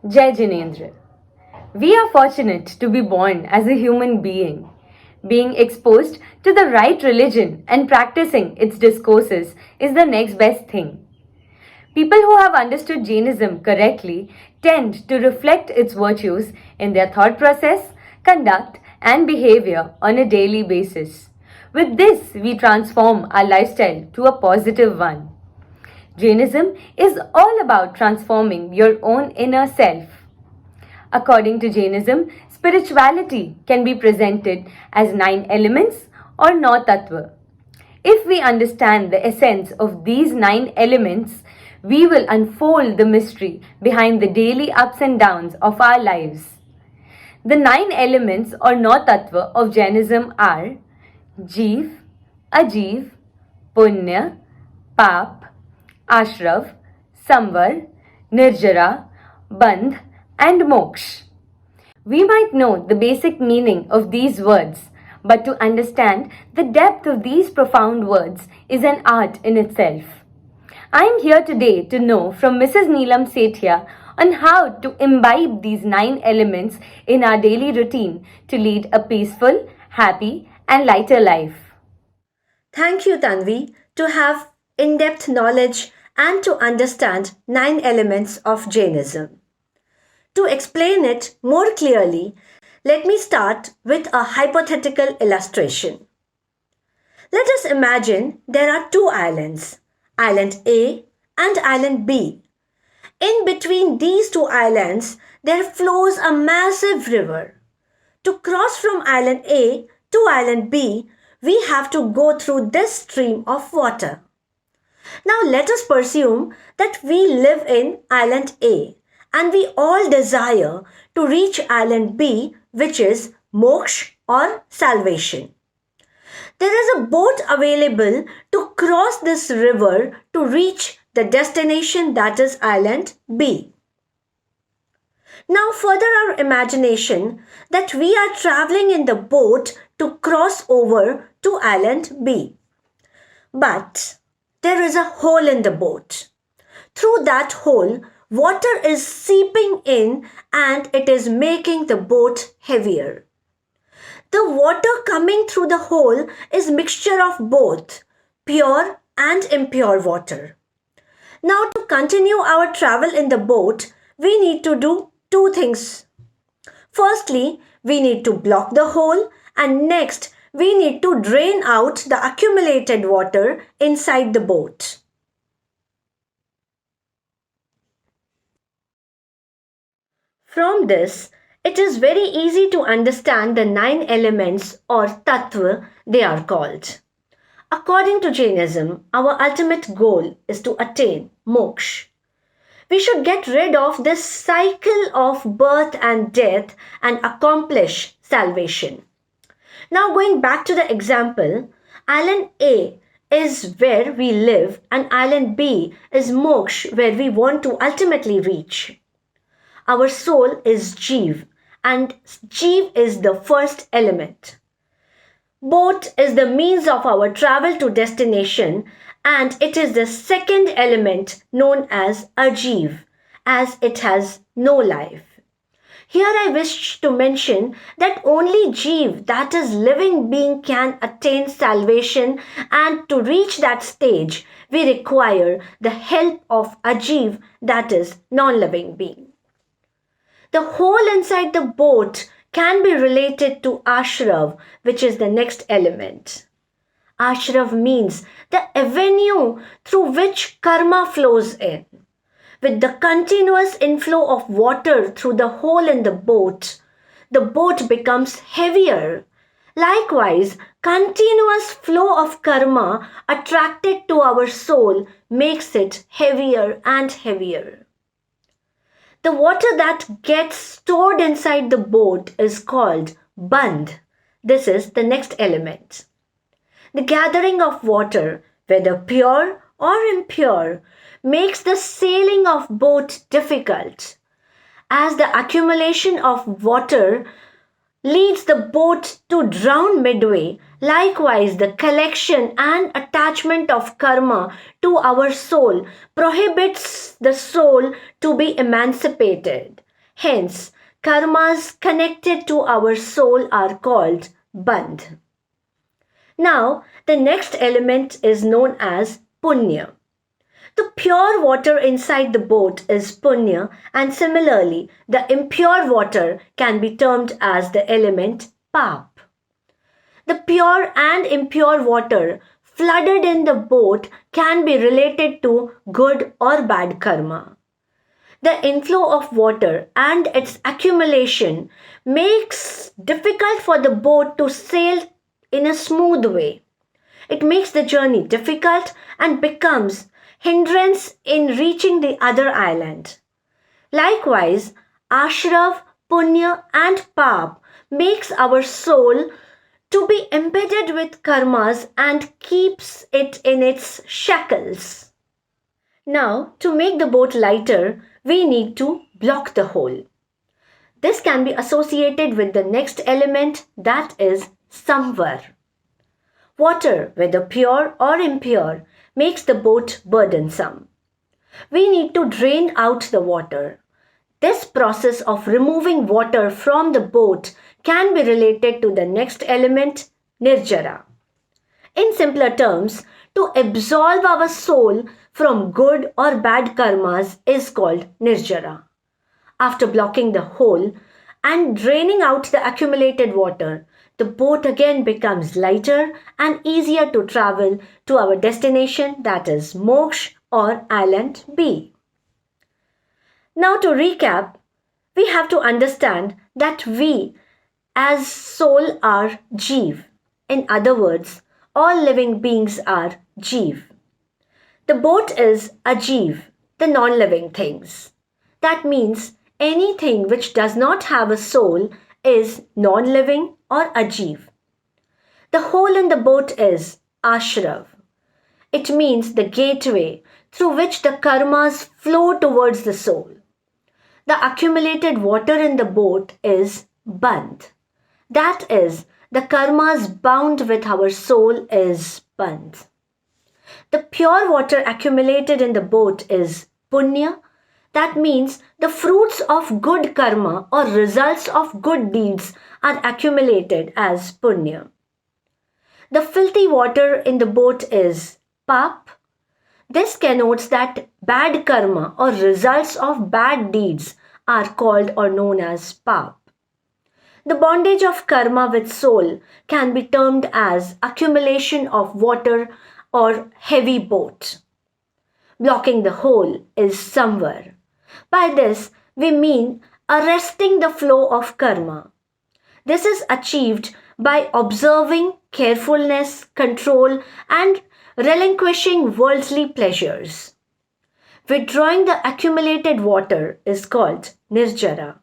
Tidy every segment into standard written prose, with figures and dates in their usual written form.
Jai Jinendra. We are fortunate to be born as a human being. Being exposed to the right religion and practicing its discourses is the next best thing. People who have understood Jainism correctly tend to reflect its virtues in their thought process, conduct, and behavior on a daily basis. With this, we transform our lifestyle to a positive one. Jainism is all about transforming your own inner self. According to Jainism, spirituality can be presented as 9 elements or 9 tattva. If we understand the essence of these 9 elements, we will unfold the mystery behind the daily ups and downs of our lives. The 9 elements or 9 tattva of Jainism are jeev, ajeev, punya, paap, ashrav, samvar, nirjara, bandh, and moksh. We might know the basic meaning of these words, but to understand the depth of these profound words is an art in itself. I am here today to know from Mrs. Neelam Sethia on how to imbibe these 9 elements in our daily routine to lead a peaceful, happy, and lighter life. Thank you, Tanvi, to have in-depth knowledge and to understand 9 elements of Jainism. To explain it more clearly, let me start with a hypothetical illustration. Let us imagine there are 2 islands, Island A and Island B. In between these 2 islands, there flows a massive river. To cross from Island A to Island B, we have to go through this stream of water. Now let us presume that we live in Island A and we all desire to reach Island B, which is moksh or salvation. There is a boat available to cross this river to reach the destination, that is Island B. Now further our imagination that we are traveling in the boat to cross over to Island B. But there is a hole in the boat. Through that hole, water is seeping in and it is making the boat heavier. The water coming through the hole is mixture of both pure and impure water. Now to continue our travel in the boat, we need to do 2 things. Firstly, we need to block the hole, and next we need to drain out the accumulated water inside the boat. From this, it is very easy to understand the 9 elements or tattva they are called. According to Jainism, our ultimate goal is to attain moksh. We should get rid of this cycle of birth and death and accomplish salvation. Now going back to the example, Island A is where we live and Island B is moksh, where we want to ultimately reach. Our soul is jeev, and jeev is the first element. Boat is the means of our travel to destination, and it is the second element known as ajeev, as it has no life. Here I wish to mention that only jeev, that is living being, can attain salvation, and to reach that stage we require the help of ajeev, that is non-living being. The hole inside the boat can be related to ashrav, which is the next element. Ashrav means the avenue through which karma flows in. With the continuous inflow of water through the hole in the boat becomes heavier. Likewise, continuous flow of karma attracted to our soul makes it heavier and heavier. The water that gets stored inside the boat is called bandh. This is the next element. The gathering of water, whether pure or impure, makes the sailing of boat difficult. As the accumulation of water leads the boat to drown midway, likewise the collection and attachment of karma to our soul prohibits the soul to be emancipated. Hence, karmas connected to our soul are called bandh. Now, the next element is known as punya. The pure water inside the boat is punya, and similarly, the impure water can be termed as the element paap. The pure and impure water flooded in the boat can be related to good or bad karma. The inflow of water and its accumulation makes difficult for the boat to sail in a smooth way. It makes the journey difficult and becomes hindrance in reaching the other island. Likewise, ashrav, punya and paap makes our soul to be embedded with karmas and keeps it in its shackles. Now, to make the boat lighter, we need to block the hole. This can be associated with the next element, that is samvar. Water, whether pure or impure, makes the boat burdensome. We need to drain out the water. This process of removing water from the boat can be related to the next element, nirjara. In simpler terms, to absolve our soul from good or bad karmas is called nirjara. After blocking the hole and draining out the accumulated water, the boat again becomes lighter and easier to travel to our destination, that is moksh or island B. Now to recap, we have to understand that we as soul are jeev. In other words, all living beings are jeev. The boat is ajeev, the non-living things. That means anything which does not have a soul is non-living or ajeev. The hole in the boat is ashrav. It means the gateway through which the karmas flow towards the soul. The accumulated water in the boat is bandh. That is, the karmas bound with our soul is bandh. The pure water accumulated in the boat is punya. That means the fruits of good karma or results of good deeds are accumulated as punya. The filthy water in the boat is paap. This connotes that bad karma or results of bad deeds are called or known as paap. The bondage of karma with soul can be termed as accumulation of water or heavy boat. Blocking the hole is samvar. By this, we mean arresting the flow of karma. This is achieved by observing carefulness, control, and relinquishing worldly pleasures. Withdrawing the accumulated water is called nirjara.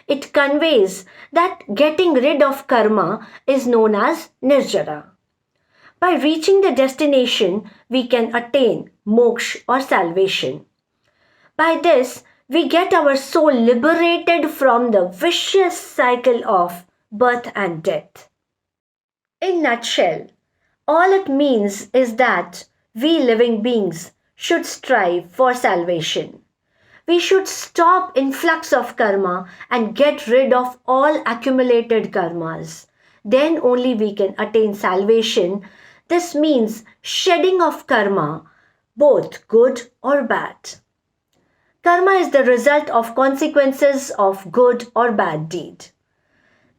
It conveys that getting rid of karma is known as nirjara. By reaching the destination, we can attain moksh or salvation. By this, we get our soul liberated from the vicious cycle of birth and death. In nutshell, all it means is that we living beings should strive for salvation. We should stop influx of karma and get rid of all accumulated karmas. Then only we can attain salvation. This means shedding of karma, both good or bad. Karma is the result of consequences of good or bad deed.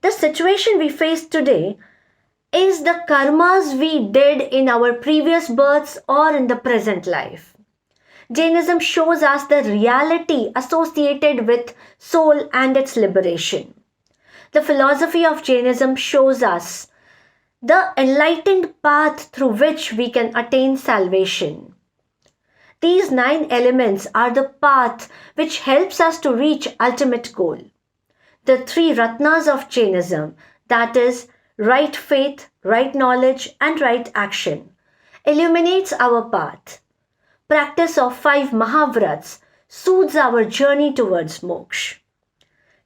The situation we face today is the karmas we did in our previous births or in the present life. Jainism shows us the reality associated with soul and its liberation. The philosophy of Jainism shows us the enlightened path through which we can attain salvation. These 9 elements are the path which helps us to reach ultimate goal. The 3 Ratnas of Jainism, that is, right faith, right knowledge and right action, illuminates our path. Practice of 5 Mahavrats soothes our journey towards moksha.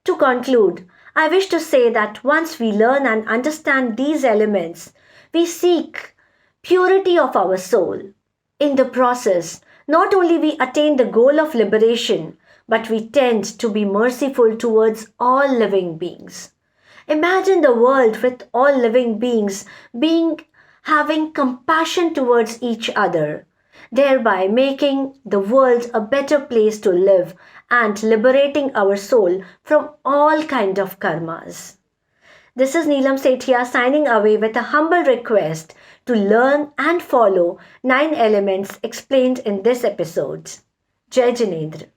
To conclude, I wish to say that once we learn and understand these elements, we seek purity of our soul. In the process, not only we attain the goal of liberation, but we tend to be merciful towards all living beings. Imagine the world with all living beings being having compassion towards each other, thereby making the world a better place to live and liberating our soul from all kind of karmas. This is Neelam Sethia signing away with a humble request to learn and follow 9 elements explained in this episode. Jai Jinendra.